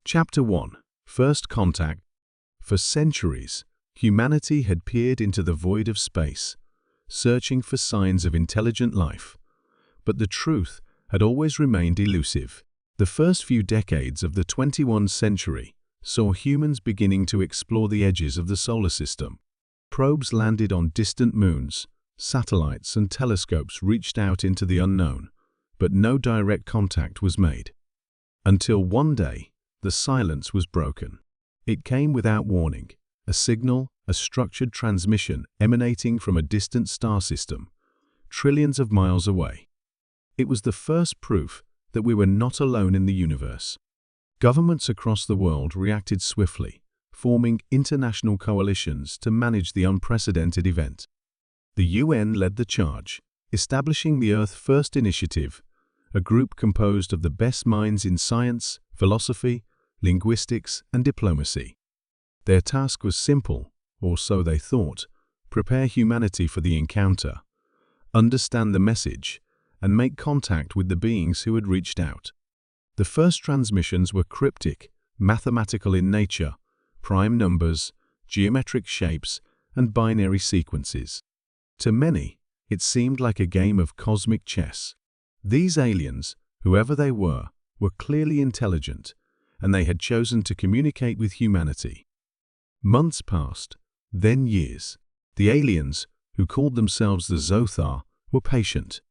Chapter 1. First Contact. For centuries, humanity had peered into the void of space, searching for signs of intelligent life. But the truth had always remained elusive. The first few decades of the 21st century saw humans beginning to explore the edges of the solar system. Probes landed on distant moons, satellites and telescopes reached out into the unknown, but no direct contact was made. Until one day, the silence was broken. It came without warning, a signal, a structured transmission emanating from a distant star system, trillions of miles away. It was the first proof that we were not alone in the universe. Governments across the world reacted swiftly, forming international coalitions to manage the unprecedented event. The UN led the charge, establishing the Earth First Initiative, a group composed of the best minds in science, philosophy, linguistics, and diplomacy. Their task was simple, or so they thought: prepare humanity for the encounter, understand the message, and make contact with the beings who had reached out. The first transmissions were cryptic, mathematical in nature: prime numbers, geometric shapes, and binary sequences. To many, it seemed like a game of cosmic chess. These aliens, whoever they were clearly intelligent, and they had chosen to communicate with humanity. Months passed, then years. The aliens, who called themselves the Zothar, were patient.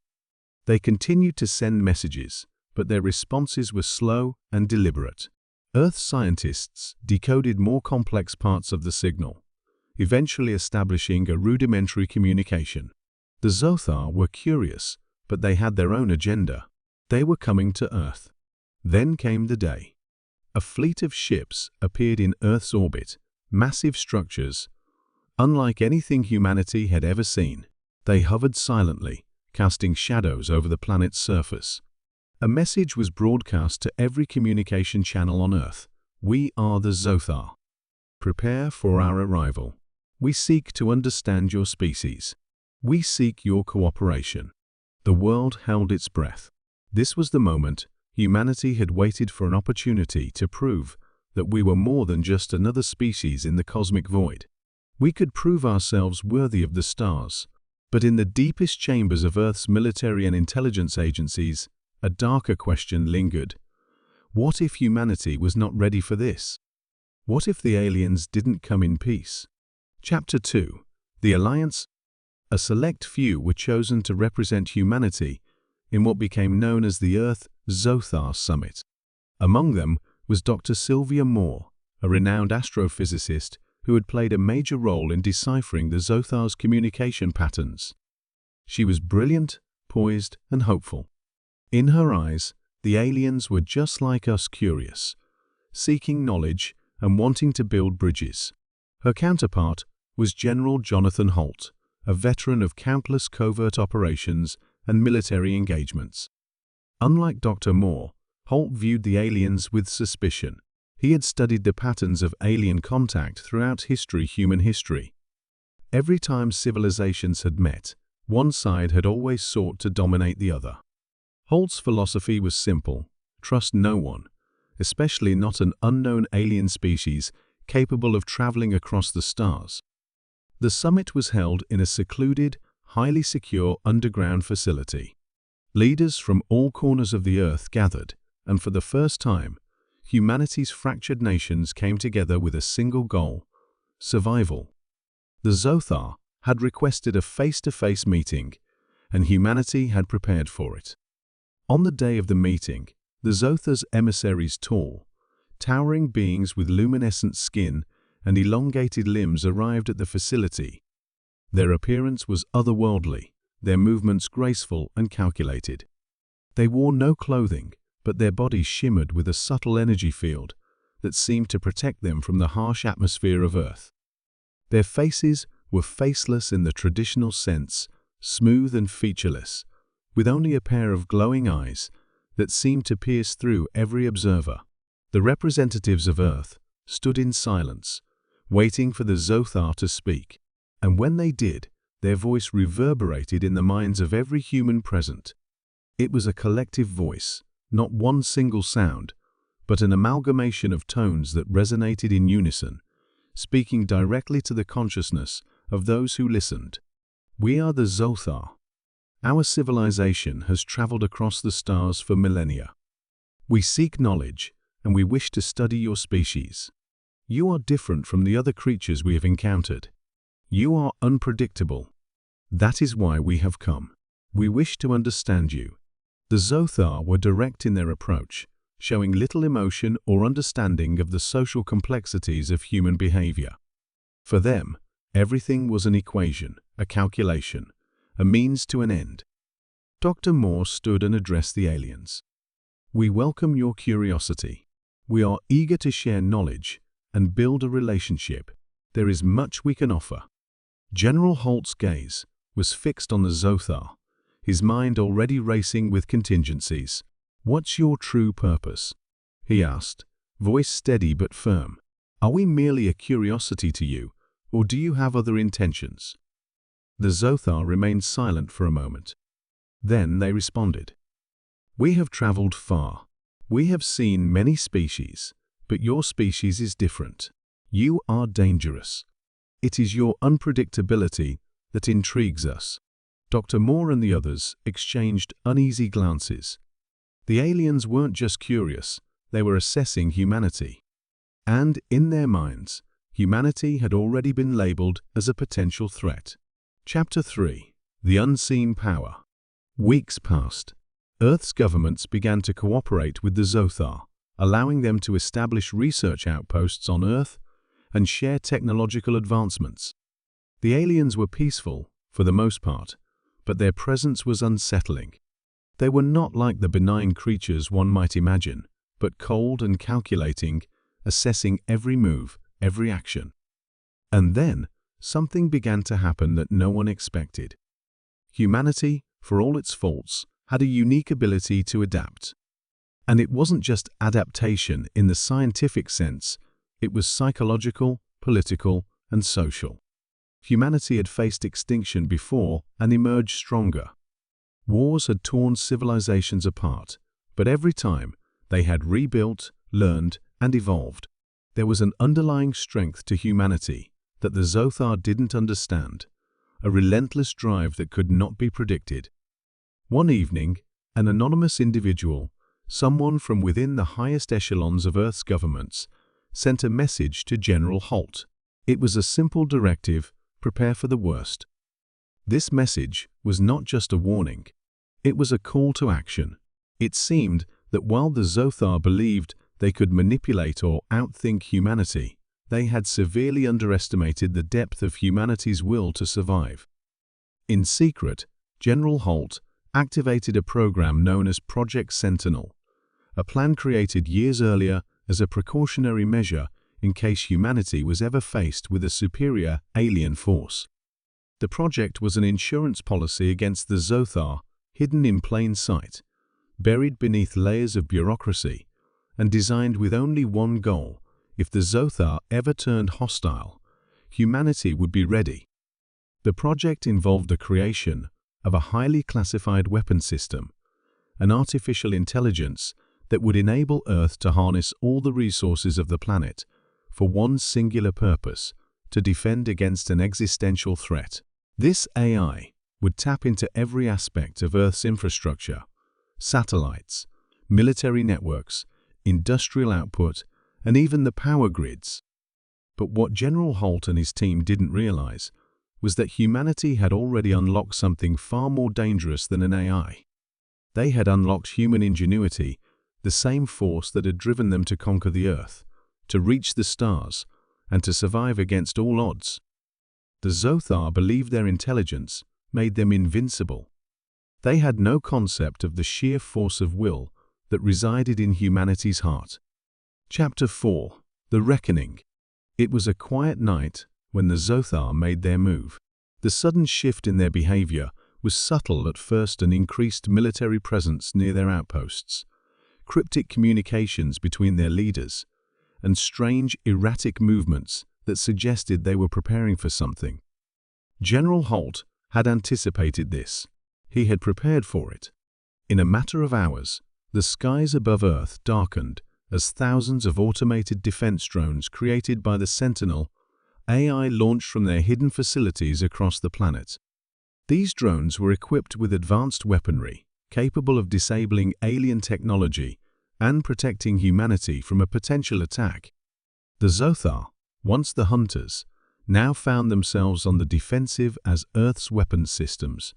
They continued to send messages, but their responses were slow and deliberate. Earth scientists decoded more complex parts of the signal, eventually establishing a rudimentary communication. The Zothar were curious, but they had their own agenda. They were coming to Earth. Then came the day. A fleet of ships appeared in Earth's orbit, massive structures, unlike anything humanity had ever seen. They hovered silently, casting shadows over the planet's surface. A message was broadcast to every communication channel on Earth: "We are the Zothar. Prepare for our arrival. We seek to understand your species. We seek your cooperation." The world held its breath. This was the moment humanity had waited for, an opportunity to prove that we were more than just another species in the cosmic void. We could prove ourselves worthy of the stars. But in the deepest chambers of Earth's military and intelligence agencies, a darker question lingered. What if humanity was not ready for this? What if the aliens didn't come in peace? Chapter 2. The Alliance. A select few were chosen to represent humanity in what became known as the Earth-Zothar Summit. Among them was Dr. Sylvia Moore, a renowned astrophysicist who had played a major role in deciphering the Zothar's communication patterns. She was brilliant, poised, and hopeful. In her eyes, the aliens were just like us, curious, seeking knowledge and wanting to build bridges. Her counterpart was General Jonathan Holt, a veteran of countless covert operations and military engagements. Unlike Dr. Moore, Holt viewed the aliens with suspicion. He had studied the patterns of alien contact throughout human history. Every time civilizations had met, one side had always sought to dominate the other. Holt's philosophy was simple: trust no one, especially not an unknown alien species capable of traveling across the stars. The summit was held in a secluded, highly secure underground facility. Leaders from all corners of the Earth gathered, and for the first time, humanity's fractured nations came together with a single goal: survival. The Zothar had requested a face-to-face meeting, and humanity had prepared for it. On the day of the meeting, the Zothar's emissaries, tall, towering beings with luminescent skin and elongated limbs, arrived at the facility. Their appearance was otherworldly, their movements graceful and calculated. They wore no clothing, but their bodies shimmered with a subtle energy field that seemed to protect them from the harsh atmosphere of Earth. Their faces were faceless in the traditional sense, smooth and featureless, with only a pair of glowing eyes that seemed to pierce through every observer. The representatives of Earth stood in silence, waiting for the Zothar to speak, and when they did, their voice reverberated in the minds of every human present. It was a collective voice, not one single sound, but an amalgamation of tones that resonated in unison, speaking directly to the consciousness of those who listened. We are the Zothar. Our civilization has traveled across the stars for millennia. We seek knowledge, and we wish to study your species. You are different from the other creatures we have encountered. You are unpredictable. That is why we have come. We wish to understand you. The Zothar were direct in their approach, showing little emotion or understanding of the social complexities of human behavior. For them, everything was an equation, a calculation, a means to an end. Dr. Moore stood and addressed the aliens. We welcome your curiosity. We are eager to share knowledge and build a relationship. There is much we can offer. General Holt's gaze was fixed on the Zothar, his mind already racing with contingencies. What's your true purpose? He asked, voice steady but firm. Are we merely a curiosity to you, or do you have other intentions? The Zothar remained silent for a moment. Then they responded. We have traveled far. We have seen many species, but your species is different. You are dangerous. It is your unpredictability that intrigues us. Dr. Moore and the others exchanged uneasy glances. The aliens weren't just curious, they were assessing humanity. And, in their minds, humanity had already been labeled as a potential threat. Chapter 3. The Unseen Power. Weeks passed. Earth's governments began to cooperate with the Zothar, allowing them to establish research outposts on Earth and share technological advancements. The aliens were peaceful, for the most part, but their presence was unsettling. They were not like the benign creatures one might imagine, but cold and calculating, assessing every move, every action. And then, something began to happen that no one expected. Humanity, for all its faults, had a unique ability to adapt. And it wasn't just adaptation in the scientific sense, it was psychological, political, and social. Humanity had faced extinction before and emerged stronger. Wars had torn civilizations apart, but every time they had rebuilt, learned, and evolved. There was an underlying strength to humanity that the Zothar didn't understand, a relentless drive that could not be predicted. One evening, an anonymous individual, someone from within the highest echelons of Earth's governments, sent a message to General Holt. It was a simple directive: prepare for the worst. This message was not just a warning. It was a call to action. It seemed that while the Zothar believed they could manipulate or outthink humanity, they had severely underestimated the depth of humanity's will to survive. In secret, General Holt activated a program known as Project Sentinel, a plan created years earlier as a precautionary measure in case humanity was ever faced with a superior alien force. The project was an insurance policy against the Zothar, hidden in plain sight, buried beneath layers of bureaucracy, and designed with only one goal: if the Zothar ever turned hostile, humanity would be ready. The project involved the creation of a highly classified weapon system, an artificial intelligence that would enable Earth to harness all the resources of the planet for one singular purpose: to defend against an existential threat. This AI would tap into every aspect of Earth's infrastructure: satellites, military networks, industrial output, and even the power grids. But what General Holt and his team didn't realize was that humanity had already unlocked something far more dangerous than an AI. They had unlocked human ingenuity, the same force that had driven them to conquer the Earth, to reach the stars, and to survive against all odds. The Zothar believed their intelligence made them invincible. They had no concept of the sheer force of will that resided in humanity's heart. Chapter 4. The Reckoning. It was a quiet night when the Zothar made their move. The sudden shift in their behavior was subtle at first: an increased military presence near their outposts, cryptic communications between their leaders, and strange, erratic movements that suggested they were preparing for something. General Holt had anticipated this. He had prepared for it. In a matter of hours, the skies above Earth darkened as thousands of automated defense drones created by the Sentinel AI launched from their hidden facilities across the planet. These drones were equipped with advanced weaponry, capable of disabling alien technology and protecting humanity from a potential attack. The Zothar, once the hunters, now found themselves on the defensive as Earth's weapons systems,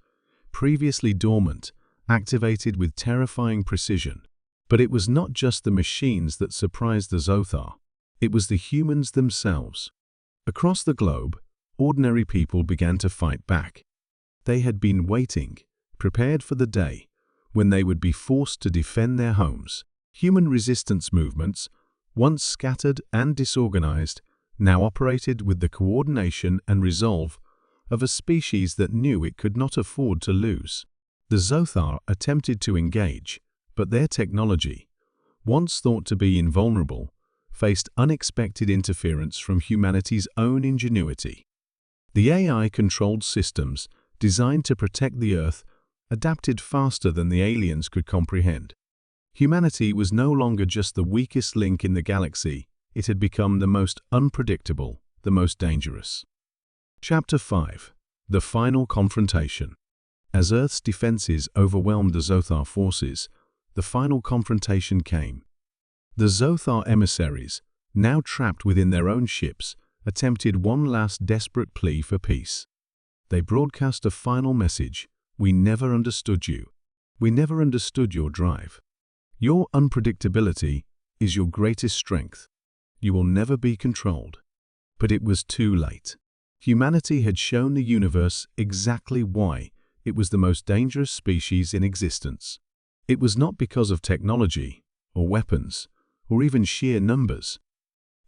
previously dormant, activated with terrifying precision. But it was not just the machines that surprised the Zothar, it was the humans themselves. Across the globe, ordinary people began to fight back. They had been waiting, prepared for the day when they would be forced to defend their homes. Human resistance movements, once scattered and disorganized, now operated with the coordination and resolve of a species that knew it could not afford to lose. The Zothar attempted to engage, but their technology, once thought to be invulnerable, faced unexpected interference from humanity's own ingenuity. The AI-controlled systems, designed to protect the Earth, adapted faster than the aliens could comprehend. Humanity was no longer just the weakest link in the galaxy, it had become the most unpredictable, the most dangerous. Chapter 5. The Final Confrontation. As Earth's defenses overwhelmed the Zothar forces, the final confrontation came. The Zothar emissaries, now trapped within their own ships, attempted one last desperate plea for peace. They broadcast a final message: "We never understood you. We never understood your drive. Your unpredictability is your greatest strength. You will never be controlled." But it was too late. Humanity had shown the universe exactly why it was the most dangerous species in existence. It was not because of technology, or weapons, or even sheer numbers.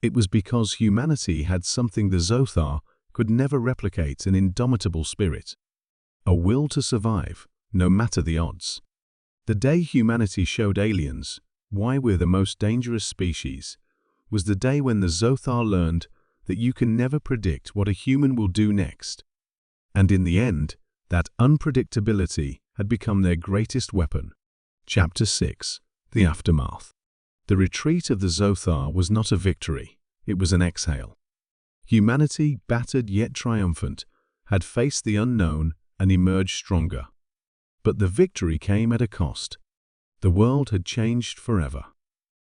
It was because humanity had something the Zothar could never replicate: an indomitable spirit. A will to survive, no matter the odds. The day humanity showed aliens why we're the most dangerous species was the day when the Zothar learned that you can never predict what a human will do next. And in the end, that unpredictability had become their greatest weapon. Chapter 6. The Aftermath. The retreat of the Zothar was not a victory, it was an exhale. Humanity, battered yet triumphant, had faced the unknown and emerged stronger. But the victory came at a cost. The world had changed forever.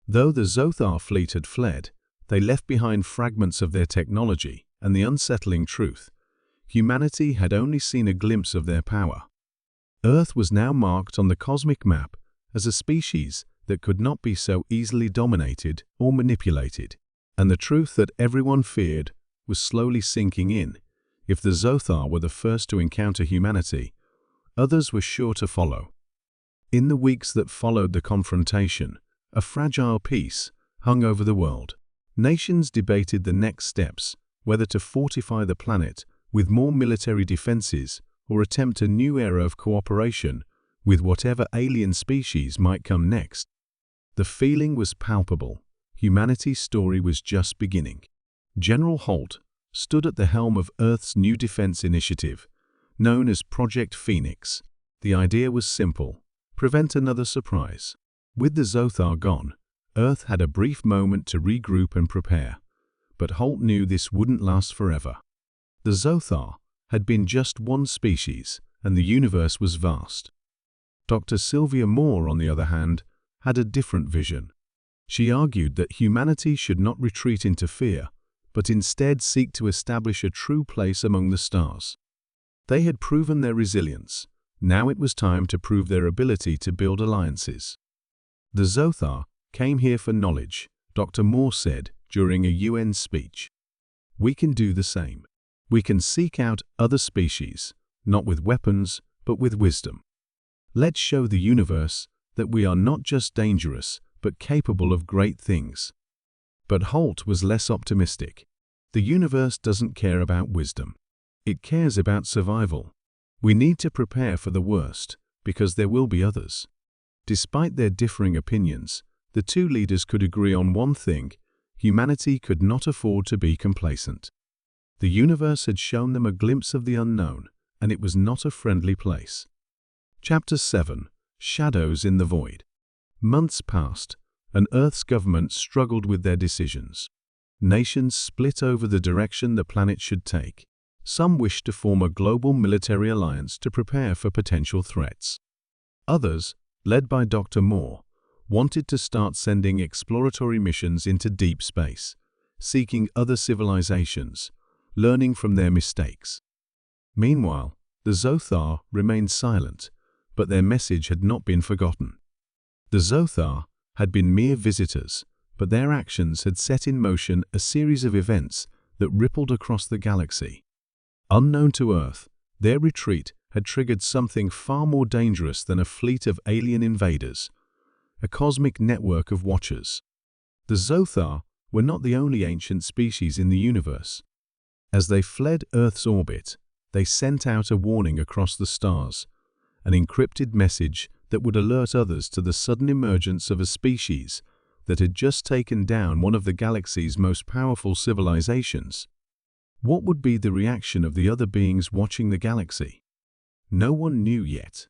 Though the Zothar fleet had fled, they left behind fragments of their technology and the unsettling truth: humanity had only seen a glimpse of their power. Earth was now marked on the cosmic map as a species that could not be so easily dominated or manipulated. And the truth that everyone feared was slowly sinking in: if the Zothar were the first to encounter humanity, others were sure to follow. In the weeks that followed the confrontation, a fragile peace hung over the world. Nations debated the next steps, whether to fortify the planet with more military defenses or attempt a new era of cooperation with whatever alien species might come next. The feeling was palpable. Humanity's story was just beginning. General Holt stood at the helm of Earth's new defense initiative, known as Project Phoenix. The idea was simple: prevent another surprise. With the Zothar gone, Earth had a brief moment to regroup and prepare. But Holt knew this wouldn't last forever. The Zothar had been just one species, and the universe was vast. Dr. Sylvia Moore, on the other hand, had a different vision. She argued that humanity should not retreat into fear, but instead seek to establish a true place among the stars. They had proven their resilience. Now it was time to prove their ability to build alliances. The Zothar came here for knowledge, Dr. Moore said during a UN speech. We can do the same. We can seek out other species, not with weapons, but with wisdom. Let's show the universe that we are not just dangerous, but capable of great things. But Holt was less optimistic. The universe doesn't care about wisdom. It cares about survival. We need to prepare for the worst, because there will be others. Despite their differing opinions, the two leaders could agree on one thing: humanity could not afford to be complacent. The universe had shown them a glimpse of the unknown, and it was not a friendly place. Chapter 7. Shadows in the Void. Months passed. and Earth's government struggled with their decisions. Nations split over the direction the planet should take. Some wished to form a global military alliance to prepare for potential threats. Others, led by Dr. Moore, wanted to start sending exploratory missions into deep space, seeking other civilizations, learning from their mistakes. Meanwhile, the Zothar remained silent, but their message had not been forgotten. The Zothar had been mere visitors, but their actions had set in motion a series of events that rippled across the galaxy. Unknown to Earth, their retreat had triggered something far more dangerous than a fleet of alien invaders, a cosmic network of watchers. The Zothar were not the only ancient species in the universe. As they fled Earth's orbit, they sent out a warning across the stars, an encrypted message that would alert others to the sudden emergence of a species that had just taken down one of the galaxy's most powerful civilizations. What would be the reaction of the other beings watching the galaxy? No one knew yet.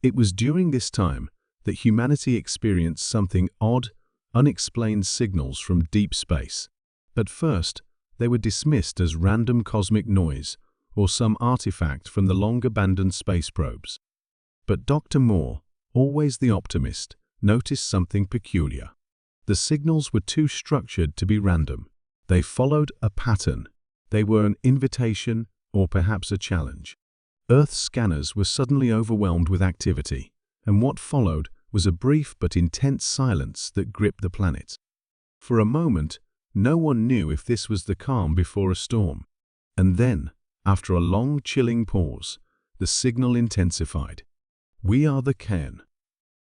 It was during this time that humanity experienced something odd, unexplained signals from deep space. At first, they were dismissed as random cosmic noise or some artifact from the long-abandoned space probes. But Dr. Moore, always the optimist, noticed something peculiar. The signals were too structured to be random. They followed a pattern. They were an invitation or perhaps a challenge. Earth's scanners were suddenly overwhelmed with activity, and what followed was a brief but intense silence that gripped the planet. For a moment, no one knew if this was the calm before a storm. And then, after a long, chilling pause, the signal intensified. "We are the Cairn.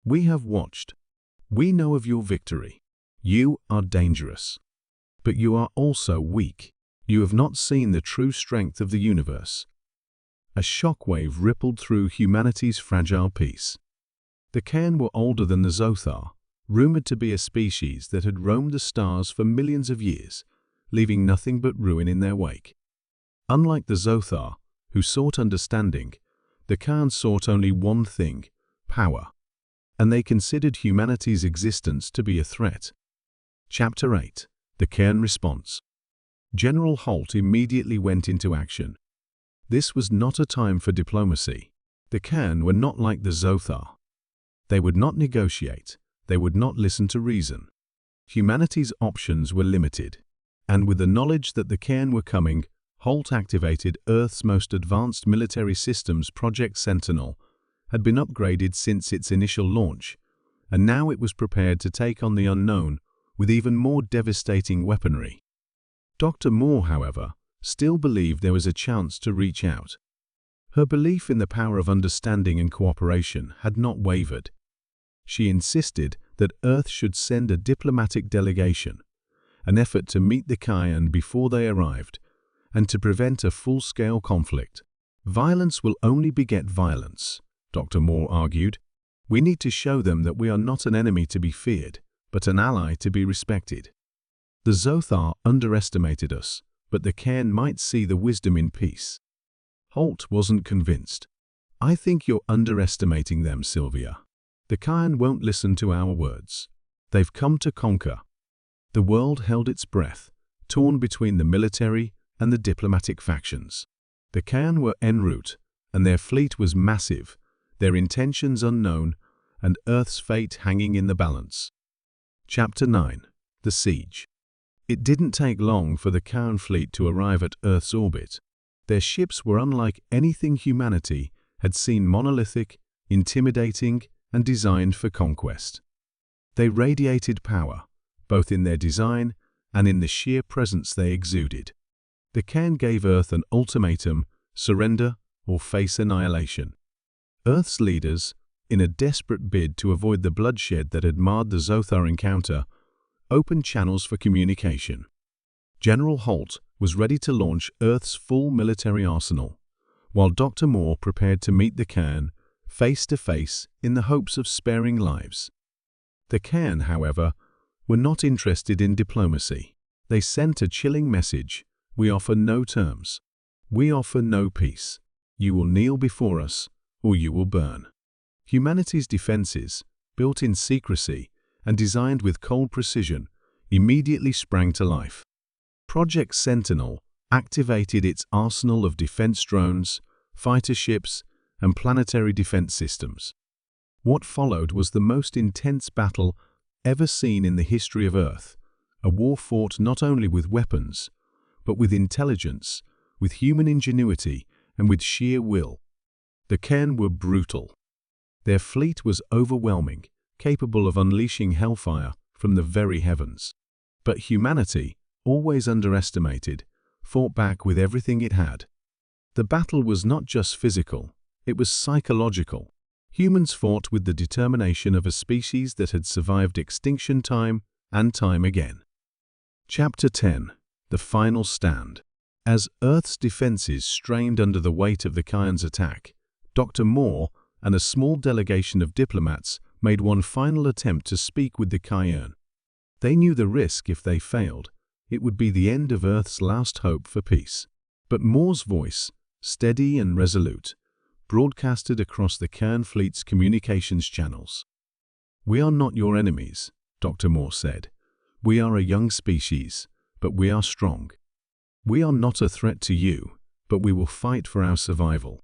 We have watched. We know of your victory. You are dangerous. But you are also weak. You have not seen the true strength of the universe." A shockwave rippled through humanity's fragile peace. The Cairn were older than the Zothar, rumored to be a species that had roamed the stars for millions of years, leaving nothing but ruin in their wake. Unlike the Zothar, who sought understanding, the Cairn sought only one thing: power. And they considered humanity's existence to be a threat. Chapter 8. The Cairn Response. General Holt immediately went into action. This was not a time for diplomacy. The Cairn were not like the Zothar. They would not negotiate. They would not listen to reason. Humanity's options were limited. And with the knowledge that the Cairn were coming, Holt activated Earth's most advanced military systems. Project Sentinel had been upgraded since its initial launch, and now it was prepared to take on the unknown with even more devastating weaponry. Dr. Moore, however, still believed there was a chance to reach out. Her belief in the power of understanding and cooperation had not wavered. She insisted that Earth should send a diplomatic delegation, an effort to meet the Cairn before they arrived, and to prevent a full-scale conflict. "Violence will only beget violence," Dr. Moore argued. "We need to show them that we are not an enemy to be feared, but an ally to be respected." The Zothar underestimated us, but the Cairn might see the wisdom in peace. Holt wasn't convinced. "I think you're underestimating them, Sylvia. The Cairn won't listen to our words. They've come to conquer." The world held its breath, torn between the military and the diplomatic factions. The Cairn were en route, and their fleet was massive, their intentions unknown, and Earth's fate hanging in the balance. Chapter 9. The Siege. It didn't take long for the Cairn fleet to arrive at Earth's orbit. Their ships were unlike anything humanity had seen: monolithic, intimidating, and designed for conquest. They radiated power, both in their design and in the sheer presence they exuded. The Cairn gave Earth an ultimatum: surrender or face annihilation. Earth's leaders, in a desperate bid to avoid the bloodshed that had marred the Zothar encounter, opened channels for communication. General Holt was ready to launch Earth's full military arsenal, while Dr. Moore prepared to meet the Cairn face to face in the hopes of sparing lives. The Cairn, however, were not interested in diplomacy. They sent a chilling message: "We offer no terms. We offer no peace. You will kneel before us, or you will burn." Humanity's defenses, built in secrecy and designed with cold precision, immediately sprang to life. Project Sentinel activated its arsenal of defense drones, fighter ships, and planetary defense systems. What followed was the most intense battle ever seen in the history of Earth, a war fought not only with weapons, but with intelligence, with human ingenuity, and with sheer will. The Cairn were brutal. Their fleet was overwhelming, capable of unleashing hellfire from the very heavens. But humanity, always underestimated, fought back with everything it had. The battle was not just physical, it was psychological. Humans fought with the determination of a species that had survived extinction time and time again. Chapter 10. The Final Stand. As Earth's defenses strained under the weight of the Cairn's attack, Dr. Moore and a small delegation of diplomats made one final attempt to speak with the Cairn. They knew the risk if they failed. It would be the end of Earth's last hope for peace. But Moore's voice, steady and resolute, broadcasted across the Cairn fleet's communications channels. "We are not your enemies," Dr. Moore said. "We are a young species, but we are strong. We are not a threat to you, but we will fight for our survival."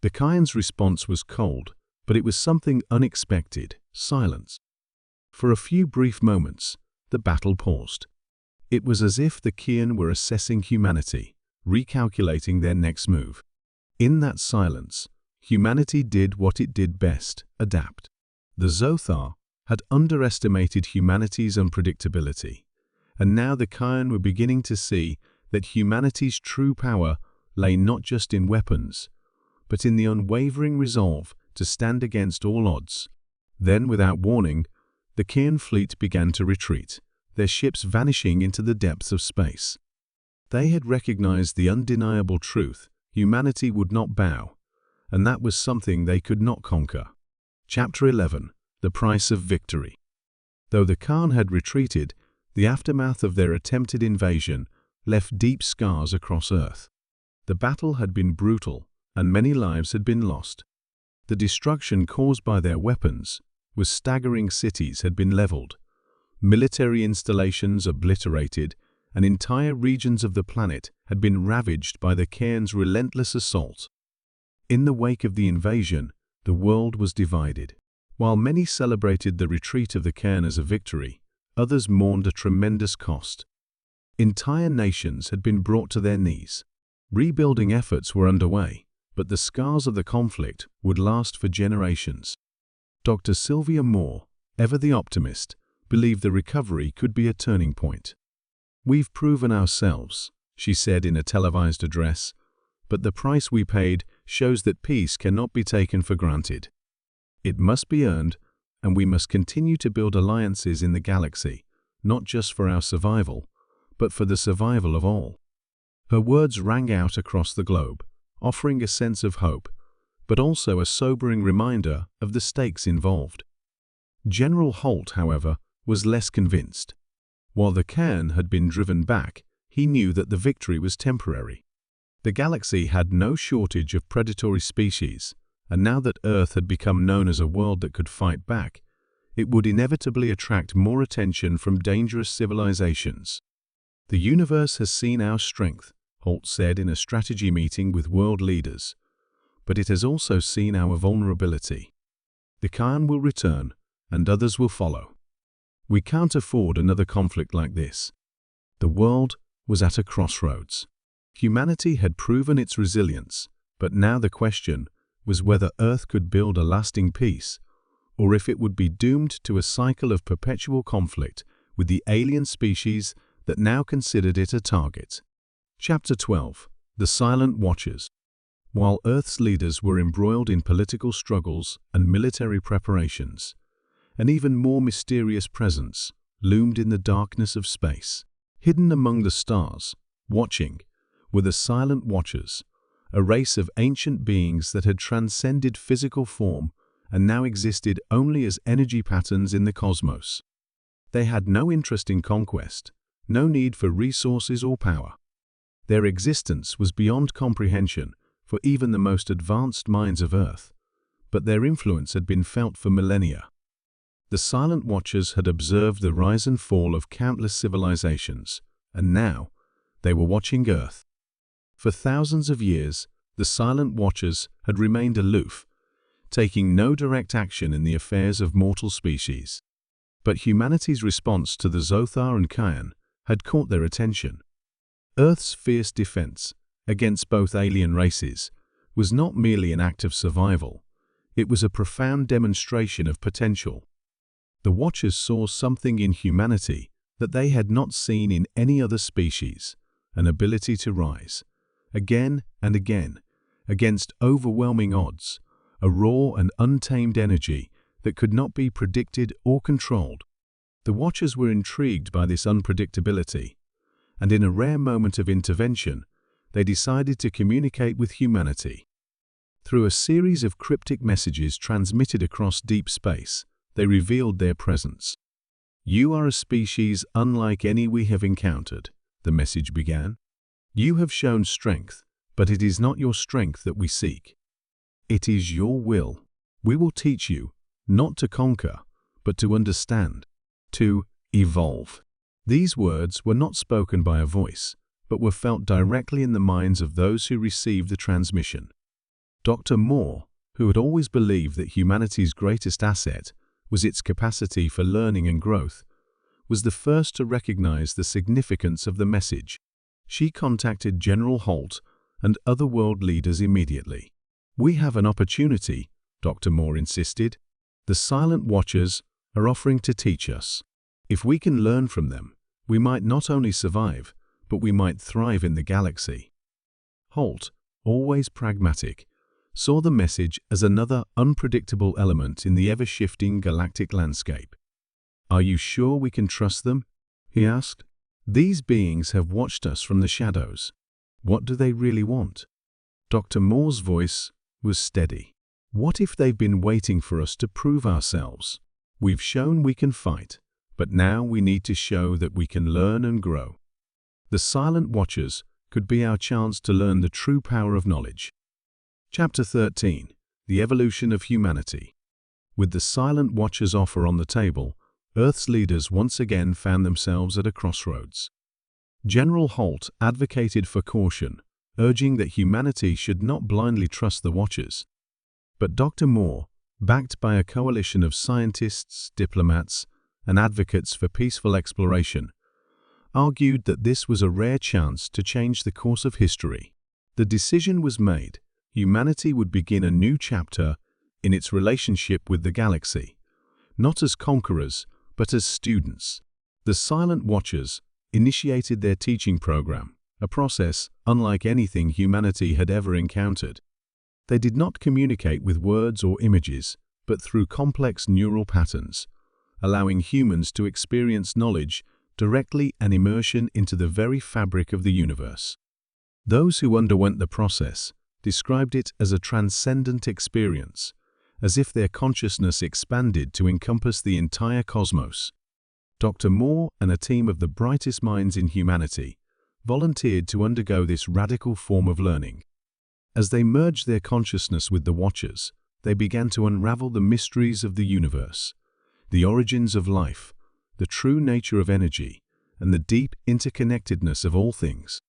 The Cairn's response was cold, but it was something unexpected: silence. For a few brief moments, the battle paused. It was as if the Cairn were assessing humanity, recalculating their next move. In that silence, humanity did what it did best: adapt. The Zothar had underestimated humanity's unpredictability, and now the Cairn were beginning to see that humanity's true power lay not just in weapons, but in the unwavering resolve to stand against all odds. Then, without warning, the Cairn fleet began to retreat, their ships vanishing into the depths of space. They had recognized the undeniable truth: humanity would not bow, and that was something they could not conquer. Chapter 11. The Price of Victory. Though the Cairn had retreated, the aftermath of their attempted invasion left deep scars across Earth. The battle had been brutal, and many lives had been lost. The destruction caused by their weapons was staggering. Cities had been leveled, military installations obliterated, and entire regions of the planet had been ravaged by the Cairn's relentless assault. In the wake of the invasion, the world was divided. While many celebrated the retreat of the Cairn as a victory, others mourned a tremendous cost. Entire nations had been brought to their knees. Rebuilding efforts were underway, but the scars of the conflict would last for generations. Dr. Sylvia Moore, ever the optimist, believed the recovery could be a turning point. "We've proven ourselves," she said in a televised address, "but the price we paid shows that peace cannot be taken for granted. It must be earned, and we must continue to build alliances in the galaxy, not just for our survival, but for the survival of all." Her words rang out across the globe, offering a sense of hope, but also a sobering reminder of the stakes involved. General Holt, however, was less convinced. While the Cairn had been driven back, he knew that the victory was temporary. The galaxy had no shortage of predatory species, and now that Earth had become known as a world that could fight back, it would inevitably attract more attention from dangerous civilizations. "The universe has seen our strength," Holt said in a strategy meeting with world leaders, "but it has also seen our vulnerability. The Cairn will return, and others will follow. We can't afford another conflict like this." The world was at a crossroads. Humanity had proven its resilience, but now the question was whether Earth could build a lasting peace, or if it would be doomed to a cycle of perpetual conflict with the alien species that now considered it a target. Chapter 12. The Silent Watchers. While Earth's leaders were embroiled in political struggles and military preparations, an even more mysterious presence loomed in the darkness of space. Hidden among the stars, watching, were the Silent Watchers, a race of ancient beings that had transcended physical form and now existed only as energy patterns in the cosmos. They had no interest in conquest, no need for resources or power. Their existence was beyond comprehension for even the most advanced minds of Earth, but their influence had been felt for millennia. The Silent Watchers had observed the rise and fall of countless civilizations, and now they were watching Earth. For thousands of years, the Silent Watchers had remained aloof, taking no direct action in the affairs of mortal species. But humanity's response to the Zothar and Kayan had caught their attention. Earth's fierce defense against both alien races was not merely an act of survival, it was a profound demonstration of potential. The Watchers saw something in humanity that they had not seen in any other species, an ability to rise, again and again, against overwhelming odds, a raw and untamed energy that could not be predicted or controlled. The Watchers were intrigued by this unpredictability, and in a rare moment of intervention, they decided to communicate with humanity. Through a series of cryptic messages transmitted across deep space, they revealed their presence. "You are a species unlike any we have encountered," the message began. "You have shown strength, but it is not your strength that we seek. It is your will. We will teach you, not to conquer, but to understand, to evolve." These words were not spoken by a voice, but were felt directly in the minds of those who received the transmission. Dr. Moore, who had always believed that humanity's greatest asset was its capacity for learning and growth, was the first to recognize the significance of the message. She contacted General Holt and other world leaders immediately. "We have an opportunity," Dr. Moore insisted. "The Silent Watchers are offering to teach us. If we can learn from them, we might not only survive, but we might thrive in the galaxy." Holt, always pragmatic, saw the message as another unpredictable element in the ever-shifting galactic landscape. "Are you sure we can trust them?" he asked. "These beings have watched us from the shadows. What do they really want?" Dr. Moore's voice was steady. "What if they've been waiting for us to prove ourselves? We've shown we can fight, but now we need to show that we can learn and grow. The Silent Watchers could be our chance to learn the true power of knowledge." Chapter 13. The Evolution of Humanity. With the Silent Watchers' offer on the table, Earth's leaders once again found themselves at a crossroads. General Holt advocated for caution, urging that humanity should not blindly trust the Watchers. But Dr. Moore, backed by a coalition of scientists, diplomats, and advocates for peaceful exploration, argued that this was a rare chance to change the course of history. The decision was made. Humanity would begin a new chapter in its relationship with the galaxy, not as conquerors, but as students. The Silent Watchers initiated their teaching program, a process unlike anything humanity had ever encountered. They did not communicate with words or images, but through complex neural patterns, allowing humans to experience knowledge directly and immersion into the very fabric of the universe. Those who underwent the process described it as a transcendent experience, as if their consciousness expanded to encompass the entire cosmos. Dr. Moore and a team of the brightest minds in humanity volunteered to undergo this radical form of learning. As they merged their consciousness with the Watchers, they began to unravel the mysteries of the universe, the origins of life, the true nature of energy, and the deep interconnectedness of all things.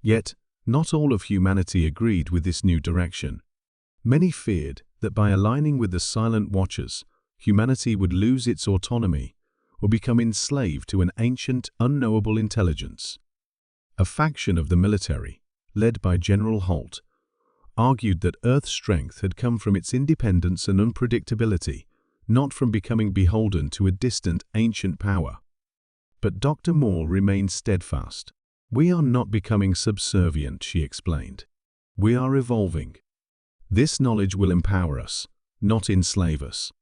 Yet, not all of humanity agreed with this new direction. Many feared that by aligning with the Silent Watchers, humanity would lose its autonomy or become enslaved to an ancient, unknowable intelligence. A faction of the military, led by General Holt, argued that Earth's strength had come from its independence and unpredictability, not from becoming beholden to a distant, ancient power. But Dr. Moore remained steadfast. "We are not becoming subservient," she explained. "We are evolving. This knowledge will empower us, not enslave us.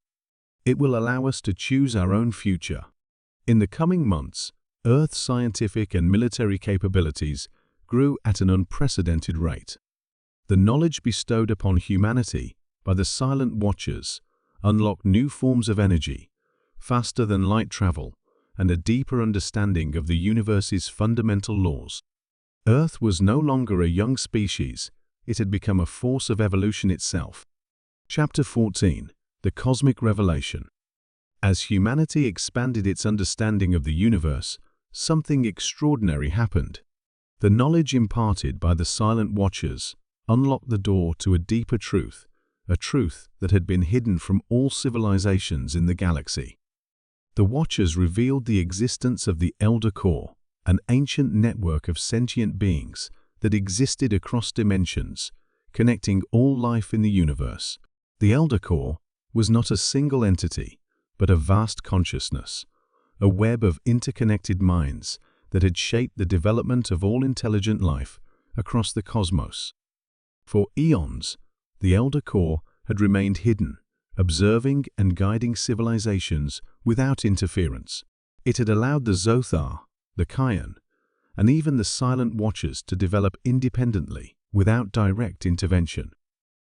It will allow us to choose our own future." In the coming months, Earth's scientific and military capabilities grew at an unprecedented rate. The knowledge bestowed upon humanity by the Silent Watchers unlocked new forms of energy, faster than light travel, and a deeper understanding of the universe's fundamental laws. Earth was no longer a young species, it had become a force of evolution itself. Chapter 14. The Cosmic Revelation. As humanity expanded its understanding of the universe, something extraordinary happened. The knowledge imparted by the Silent Watchers unlocked the door to a deeper truth, a truth that had been hidden from all civilizations in the galaxy. The Watchers revealed the existence of the Elder Core, an ancient network of sentient beings that existed across dimensions, connecting all life in the universe. The Elder Core was not a single entity, but a vast consciousness, a web of interconnected minds that had shaped the development of all intelligent life across the cosmos. For eons, the Elder Core had remained hidden, observing and guiding civilizations without interference. It had allowed the Zothar, the Kayan, and even the Silent Watchers to develop independently without direct intervention.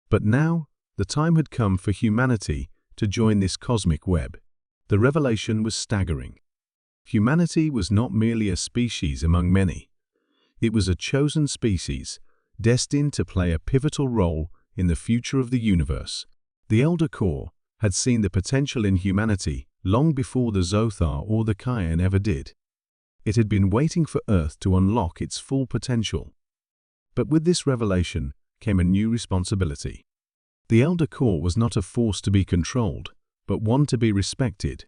But now, the time had come for humanity to join this cosmic web. The revelation was staggering. Humanity was not merely a species among many. It was a chosen species, destined to play a pivotal role in the future of the universe. The Elder Core had seen the potential in humanity long before the Zothar or the Kayan ever did. It had been waiting for Earth to unlock its full potential. But with this revelation came a new responsibility. The Elder Core was not a force to be controlled, but one to be respected.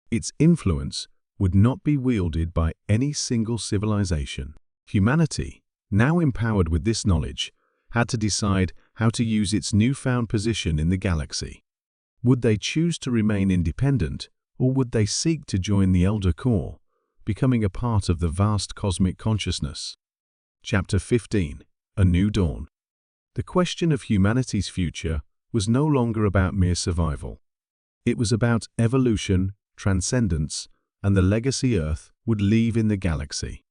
Its influence would not be wielded by any single civilization. Humanity, now empowered with this knowledge, had to decide how to use its newfound position in the galaxy. Would they choose to remain independent, or would they seek to join the Elder Core, becoming a part of the vast cosmic consciousness? Chapter 15: A New Dawn. The question of humanity's future was no longer about mere survival. It was about evolution, transcendence, and the legacy Earth would leave in the galaxy.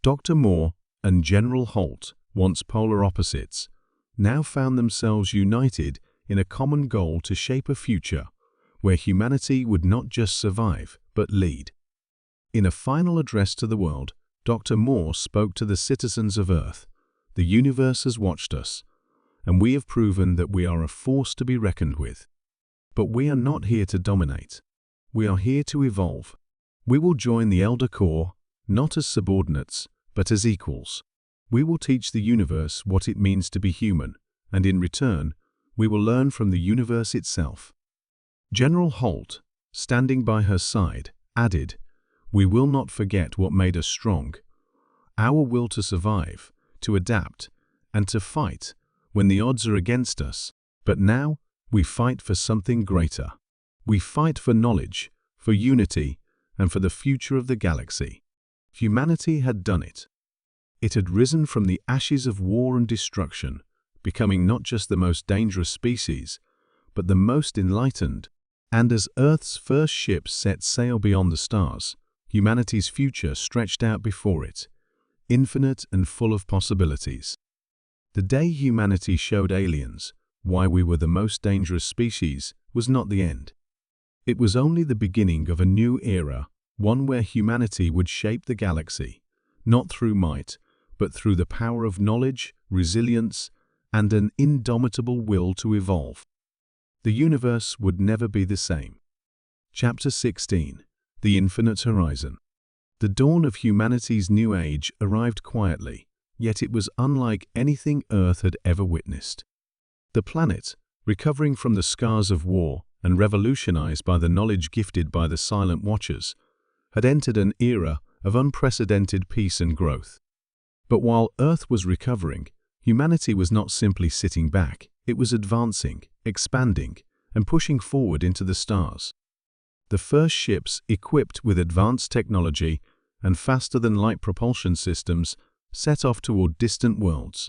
Dr. Moore and General Holt, once polar opposites, now found themselves united in a common goal to shape a future where humanity would not just survive, but lead. In a final address to the world, Dr. Moore spoke to the citizens of Earth. The universe has watched us, and we have proven that we are a force to be reckoned with. But we are not here to dominate. We are here to evolve. We will join the Elder Core, not as subordinates, but as equals. We will teach the universe what it means to be human, and in return, we will learn from the universe itself. General Holt, standing by her side, added, "We will not forget what made us strong. Our will to survive, to adapt, and to fight when the odds are against us. But now, we fight for something greater. We fight for knowledge, for unity, and for the future of the galaxy." Humanity had done it. It had risen from the ashes of war and destruction, becoming not just the most dangerous species, but the most enlightened. And as Earth's first ships set sail beyond the stars, humanity's future stretched out before it, infinite and full of possibilities. The day humanity showed aliens why we were the most dangerous species was not the end. It was only the beginning of a new era, one where humanity would shape the galaxy, not through might, but through the power of knowledge, resilience, and an indomitable will to evolve. The universe would never be the same. Chapter 16: The Infinite Horizon. The dawn of humanity's new age arrived quietly, yet it was unlike anything Earth had ever witnessed. The planet, recovering from the scars of war and revolutionized by the knowledge gifted by the Silent Watchers, had entered an era of unprecedented peace and growth. But while Earth was recovering, humanity was not simply sitting back, it was advancing, expanding, and pushing forward into the stars. The first ships, equipped with advanced technology and faster-than-light propulsion systems, set off toward distant worlds.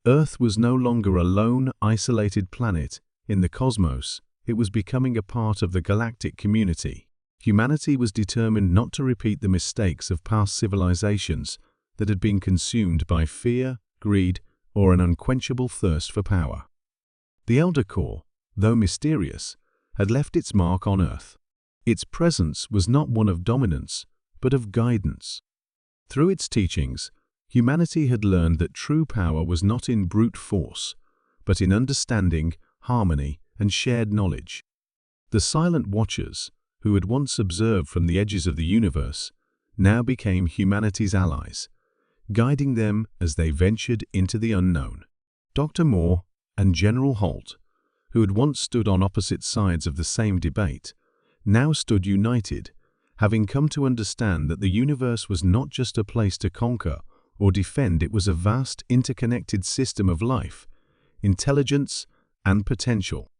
Earth was no longer a lone, isolated planet in the cosmos, it was becoming a part of the galactic community. Humanity was determined not to repeat the mistakes of past civilizations that had been consumed by fear, greed, or an unquenchable thirst for power. The Elder Core, though mysterious, had left its mark on Earth. Its presence was not one of dominance, but of guidance. Through its teachings, humanity had learned that true power was not in brute force, but in understanding, harmony, and shared knowledge. The Silent Watchers, who had once observed from the edges of the universe, now became humanity's allies, guiding them as they ventured into the unknown. Dr. Moore and General Holt, who had once stood on opposite sides of the same debate, now stood united, having come to understand that the universe was not just a place to conquer or defend, it was a vast interconnected system of life, intelligence, and potential.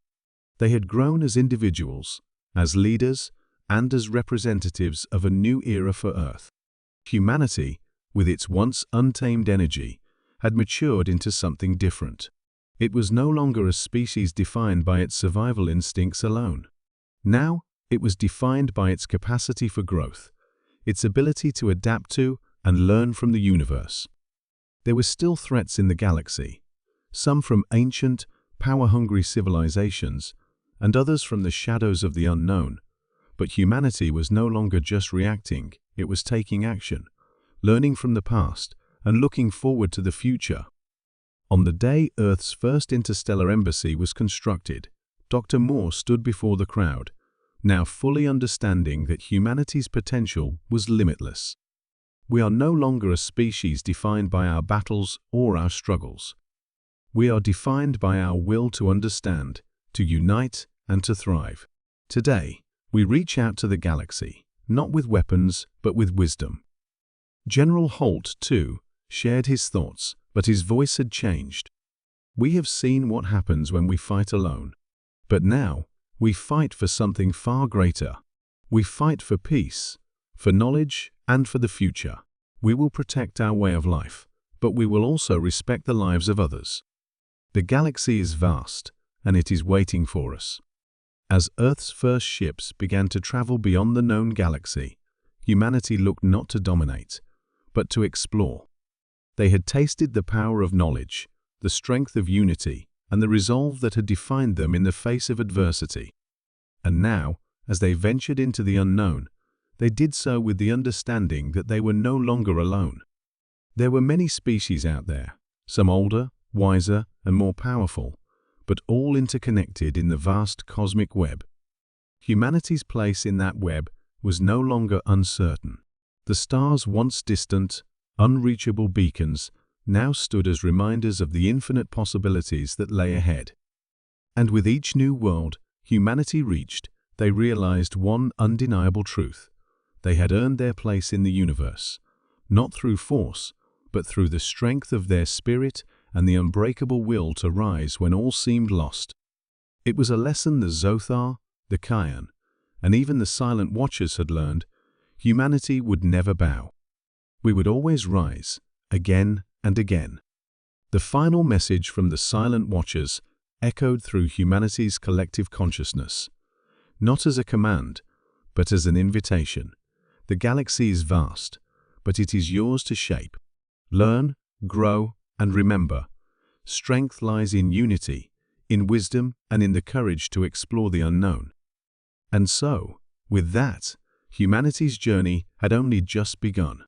They had grown as individuals, as leaders, and as representatives of a new era for Earth. Humanity, with its once untamed energy, had matured into something different. It was no longer a species defined by its survival instincts alone. Now, it was defined by its capacity for growth, its ability to adapt to and learn from the universe. There were still threats in the galaxy, some from ancient, power-hungry civilizations, and others from the shadows of the unknown. But humanity was no longer just reacting, it was taking action, learning from the past, and looking forward to the future. On the day Earth's first interstellar embassy was constructed, Dr. Moore stood before the crowd, now fully understanding that humanity's potential was limitless. We are no longer a species defined by our battles or our struggles. We are defined by our will to understand, to unite, and to thrive. Today, we reach out to the galaxy, not with weapons, but with wisdom. General Holt, too, shared his thoughts, but his voice had changed. We have seen what happens when we fight alone. But now, we fight for something far greater. We fight for peace, for knowledge, and for the future. We will protect our way of life, but we will also respect the lives of others. The galaxy is vast, and it is waiting for us. As Earth's first ships began to travel beyond the known galaxy, humanity looked not to dominate, but to explore. They had tasted the power of knowledge, the strength of unity, and the resolve that had defined them in the face of adversity. And now, as they ventured into the unknown, they did so with the understanding that they were no longer alone. There were many species out there, some older, wiser, and more powerful, but all interconnected in the vast cosmic web. Humanity's place in that web was no longer uncertain. The stars, once distant, unreachable beacons, now stood as reminders of the infinite possibilities that lay ahead. And with each new world humanity reached, they realized one undeniable truth. They had earned their place in the universe, not through force, but through the strength of their spirit and the unbreakable will to rise when all seemed lost. It was a lesson the Zothar, the Kayan, and even the Silent Watchers had learned. Humanity would never bow. We would always rise, again and again. The final message from the Silent Watchers echoed through humanity's collective consciousness, not as a command, but as an invitation. The galaxy is vast, but it is yours to shape. Learn, grow, and remember. Strength lies in unity, in wisdom, and in the courage to explore the unknown. And so, with that, humanity's journey had only just begun.